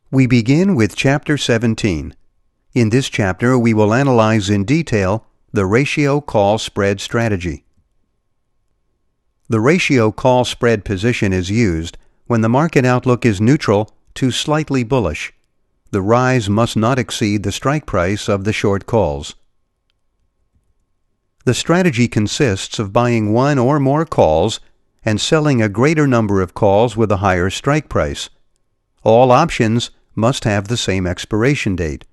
We begin with Chapter 17. In this chapter, we will analyze in detail the ratio call spread strategy. The ratio call spread position is used when the market outlook is neutral to slightly bullish. The rise must not exceed the strike price of the short calls. The strategy consists of buying one or more calls and selling a greater number of calls with a higher strike price. All options must have the same expiration date.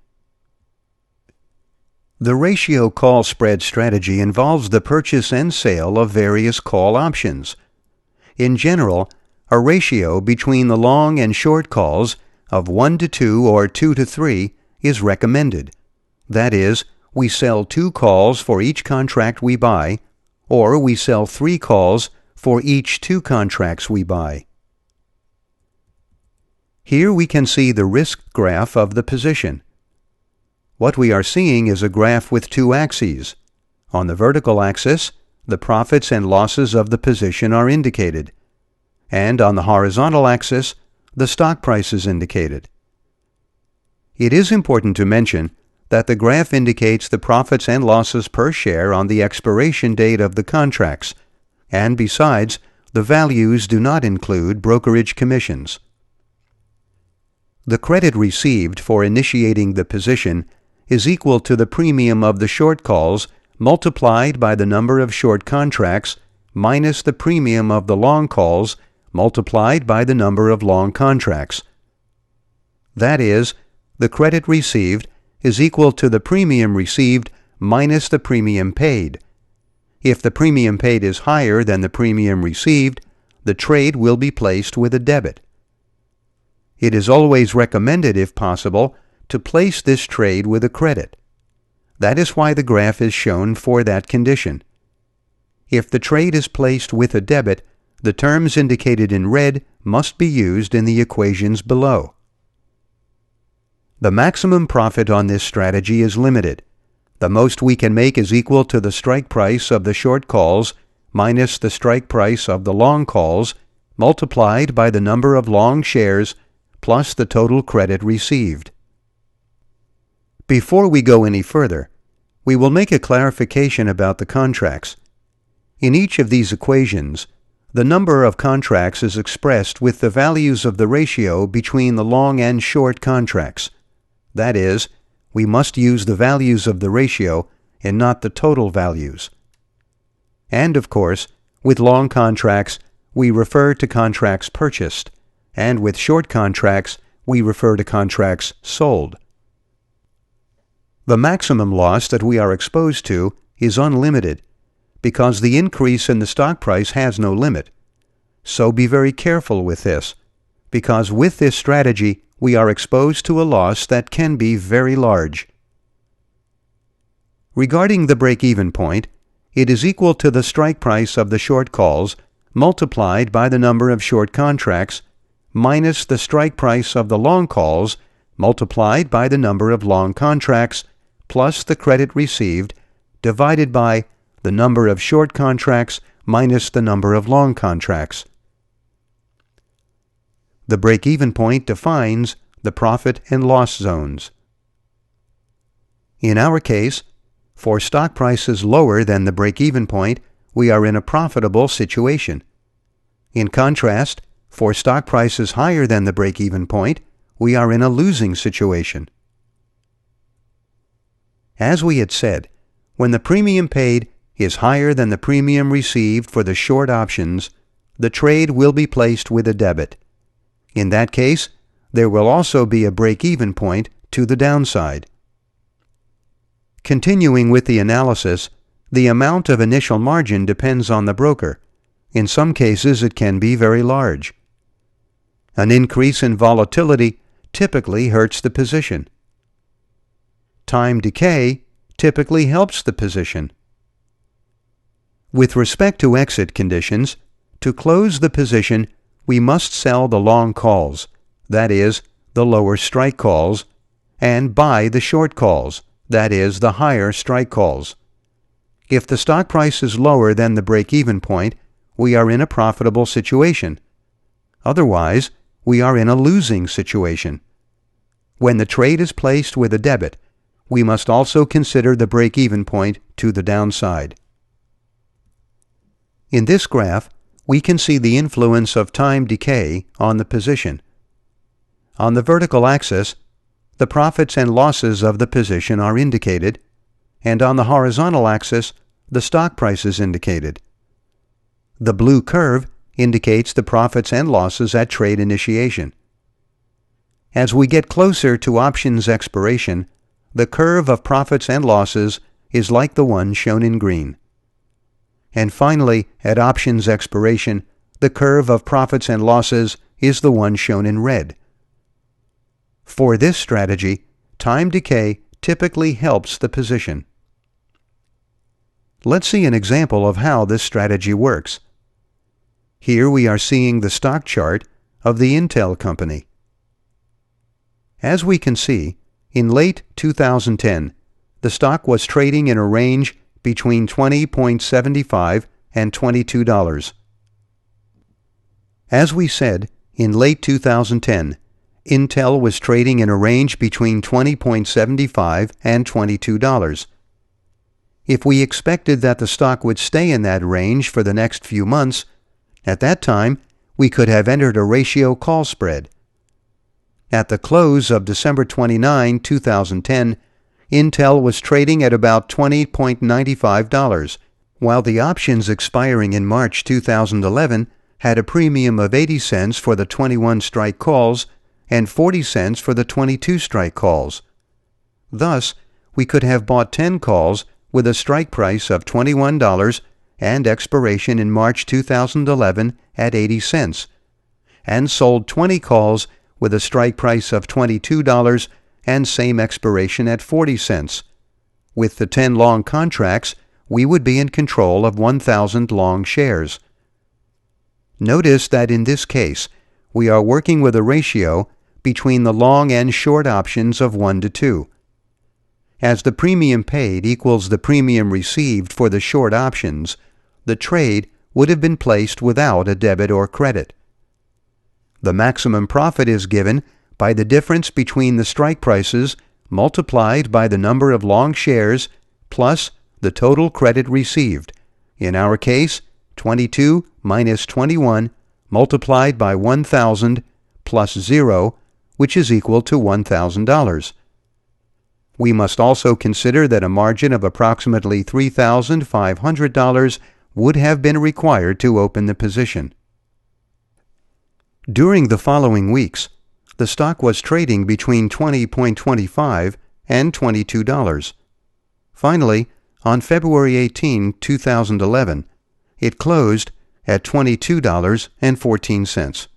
The ratio call spread strategy involves the purchase and sale of various call options. In general, a ratio between the long and short calls of 1 to 2 or 2 to 3 is recommended. That is, we sell 2 calls for each contract we buy, or we sell 3 calls for each 2 contracts we buy. Here we can see the risk graph of the position. What we are seeing is a graph with 2 axes. On the vertical axis, the profits and losses of the position are indicated, and on the horizontal axis, the stock price is indicated. It is important to mention that the graph indicates the profits and losses per share on the expiration date of the contracts, and besides, the values do not include brokerage commissions. The credit received for initiating the position is equal to the premium of the short calls multiplied by the number of short contracts minus the premium of the long calls multiplied by the number of long contracts. That is, the credit received is equal to the premium received minus the premium paid. If the premium paid is higher than the premium received, the trade will be placed with a debit. It is always recommended, if possible, to place this trade with a credit. That is why the graph is shown for that condition. If the trade is placed with a debit, the terms indicated in red must be used in the equations below. The maximum profit on this strategy is limited. The most we can make is equal to the strike price of the short calls minus the strike price of the long calls multiplied by the number of long shares plus the total credit received. Before we go any further, we will make a clarification about the contracts. In each of these equations, the number of contracts is expressed with the values of the ratio between the long and short contracts. That is, we must use the values of the ratio and not the total values. And of course, with long contracts, we refer to contracts purchased, and with short contracts, we refer to contracts sold. The maximum loss that we are exposed to is unlimited, because the increase in the stock price has no limit. So be very careful with this, because with this strategy, we are exposed to a loss that can be very large. Regarding the break-even point, it is equal to the strike price of the short calls multiplied by the number of short contracts minus the strike price of the long calls multiplied by the number of long contracts plus the credit received divided by the number of short contracts minus the number of long contracts. The break-even point defines the profit and loss zones. In our case, for stock prices lower than the break-even point, we are in a profitable situation. In contrast, for stock prices higher than the break-even point, we are in a losing situation. As we had said, when the premium paid is higher than the premium received for the short options, the trade will be placed with a debit. In that case, there will also be a break-even point to the downside. Continuing with the analysis, the amount of initial margin depends on the broker. In some cases, it can be very large. An increase in volatility typically hurts the position. Time decay typically helps the position. With respect to exit conditions, to close the position, we must sell the long calls, that is, the lower strike calls, and buy the short calls, that is, the higher strike calls. If the stock price is lower than the break-even point, we are in a profitable situation. Otherwise, we are in a losing situation. When the trade is placed with a debit, we must also consider the break-even point to the downside. In this graph, we can see the influence of time decay on the position. On the vertical axis, the profits and losses of the position are indicated, and on the horizontal axis, the stock price is indicated. The blue curve indicates the profits and losses at trade initiation. As we get closer to options expiration, the curve of profits and losses is like the one shown in green. And finally, at options expiration, the curve of profits and losses is the one shown in red. For this strategy, time decay typically helps the position. Let's see an example of how this strategy works. Here we are seeing the stock chart of the Intel company. As we can see, in late 2010, the stock was trading in a range between $20.75 and $22. As we said, in late 2010, Intel was trading in a range between $20.75 and $22. If we expected that the stock would stay in that range for the next few months, at that time, we could have entered a ratio call spread. At the close of December 29, 2010, Intel was trading at about $20.95, while the options expiring in March 2011 had a premium of 80 cents for the 21 strike calls and 40 cents for the 22 strike calls. Thus, we could have bought 10 calls with a strike price of $21 and expiration in March 2011 at 80 cents, and sold 20 calls with a strike price of $22 and same expiration at 40 cents. With the 10 long contracts, we would be in control of 1,000 long shares. Notice that in this case, we are working with a ratio between the long and short options of 1 to 2. As the premium paid equals the premium received for the short options, the trade would have been placed without a debit or credit. The maximum profit is given by the difference between the strike prices multiplied by the number of long shares plus the total credit received. In our case, 22 minus 21 multiplied by 1,000 plus 0, which is equal to $1,000. We must also consider that a margin of approximately $3,500 would have been required to open the position. During the following weeks, the stock was trading between $20.25 and $22. Finally, on February 18, 2011, it closed at $22.14.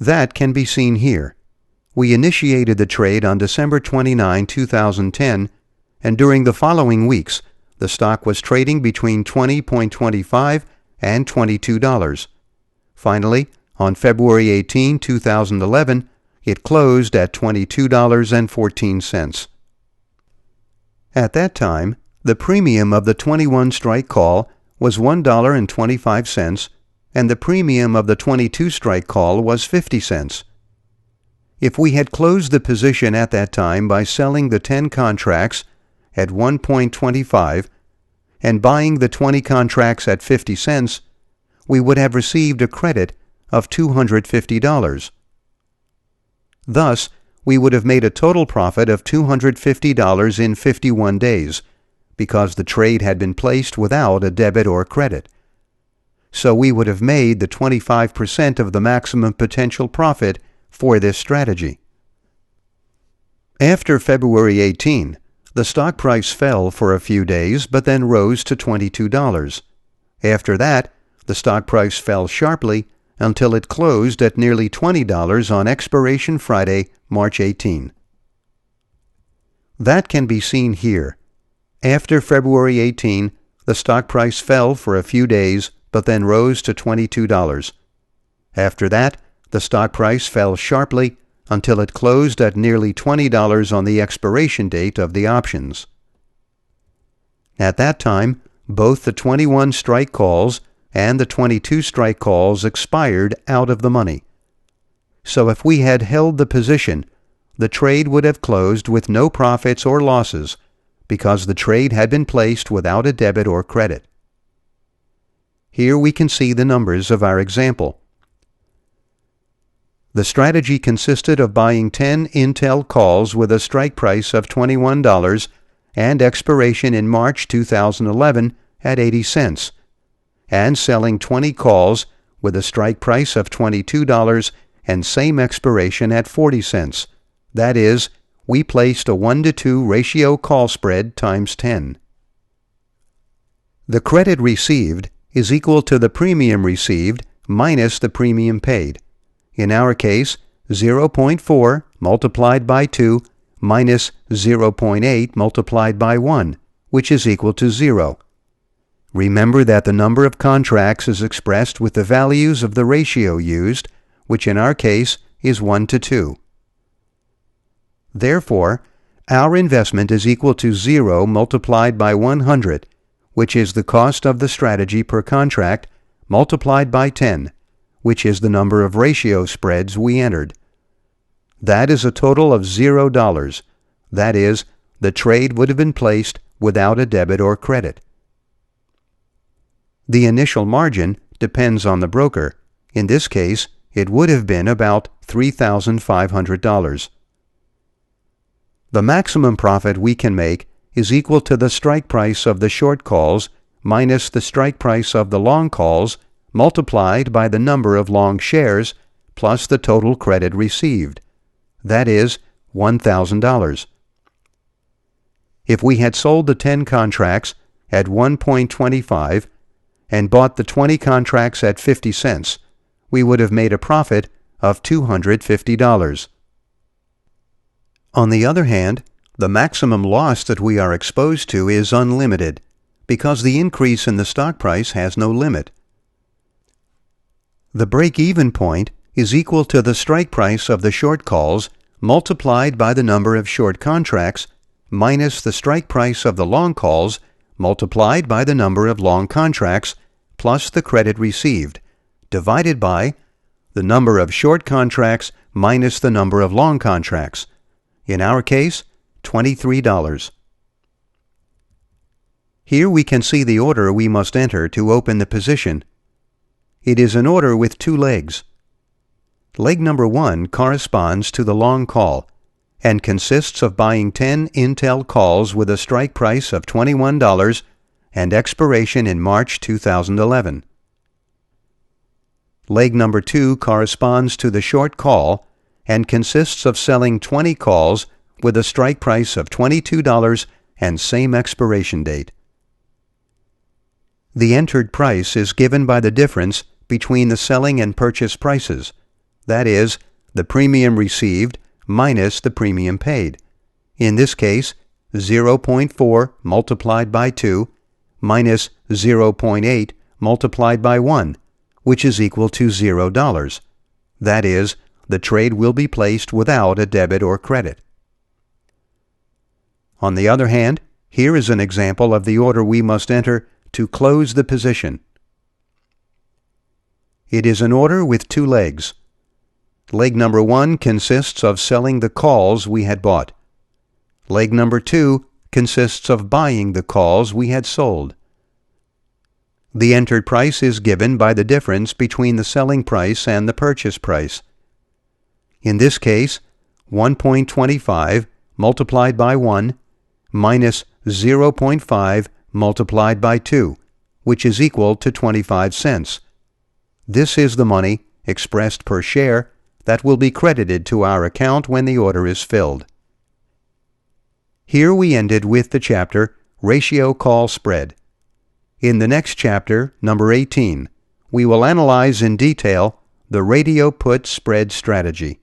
That can be seen here. We initiated the trade on December 29, 2010, and during the following weeks, the stock was trading between $20.25 and $22. Finally, on February 18, 2011, it closed at $22.14. At that time, the premium of the 21 strike call was $1.25, and the premium of the 22 strike call was 50 cents. If we had closed the position at that time by selling the 10 contracts at 1.25 and buying the 20 contracts at 50 cents, we would have received a credit of $250. Thus, we would have made a total profit of $250 in 51 days, because the trade had been placed without a debit or credit. So we would have made the 25% of the maximum potential profit for this strategy. After February 18, the stock price fell for a few days but then rose to $22. After that, the stock price fell sharply until it closed at nearly $20 on expiration Friday, March 18. That can be seen here. After February 18, the stock price fell for a few days but then rose to $22. After that, the stock price fell sharply until it closed at nearly $20 on the expiration date of the options. At that time, both the 21 strike calls and the 22 strike calls expired out of the money. So if we had held the position, the trade would have closed with no profits or losses because the trade had been placed without a debit or credit. Here we can see the numbers of our example. The strategy consisted of buying 10 Intel calls with a strike price of $21 and expiration in March 2011 at 80 cents, and selling 20 calls with a strike price of $22 and same expiration at 40 cents. That is, we placed a 1-to-2 ratio call spread times 10. The credit received is equal to the premium received minus the premium paid. In our case, 0.4 multiplied by 2 minus 0.8 multiplied by 1, which is equal to 0. Remember that the number of contracts is expressed with the values of the ratio used, which in our case is 1-to-2. Therefore, our investment is equal to 0 multiplied by 100, which is the cost of the strategy per contract, multiplied by 10, which is the number of ratio spreads we entered. That is a total of $0. That is, the trade would have been placed without a debit or credit. The initial margin depends on the broker. In this case, it would have been about $3,500. The maximum profit we can make is equal to the strike price of the short calls minus the strike price of the long calls multiplied by the number of long shares plus the total credit received. That is $1,000. If we had sold the 10 contracts at 1.25 and bought the 20 contracts at 50 cents, we would have made a profit of $250. On the other hand, the maximum loss that we are exposed to is unlimited, because the increase in the stock price has no limit. The break-even point is equal to the strike price of the short calls multiplied by the number of short contracts minus the strike price of the long calls multiplied by the number of long contracts plus the credit received, divided by the number of short contracts minus the number of long contracts. In our case, $23. Here we can see the order we must enter to open the position. It is an order with two legs. Leg number 1 corresponds to the long call and consists of buying 10 Intel calls with a strike price of $21 and expiration in March 2011. Leg number 2 corresponds to the short call and consists of selling 20 calls with a strike price of $22 and same expiration date. The entered price is given by the difference between the selling and purchase prices, that is, the premium received minus the premium paid. In this case, 0.4 multiplied by 2 minus 0.8 multiplied by 1, which is equal to $0. That is, the trade will be placed without a debit or credit. On the other hand, here is an example of the order we must enter to close the position. It is an order with two legs. Leg number 1 consists of selling the calls we had bought. Leg number 2 consists of buying the calls we had sold. The entered price is given by the difference between the selling price and the purchase price. In this case, 1.25 multiplied by 1 minus 0.5 multiplied by 2, which is equal to 25 cents. This is the money, expressed per share, that will be credited to our account when the order is filled. Here we ended with the chapter Ratio Call Spread. In the next chapter, number 18, we will analyze in detail the radio put spread strategy.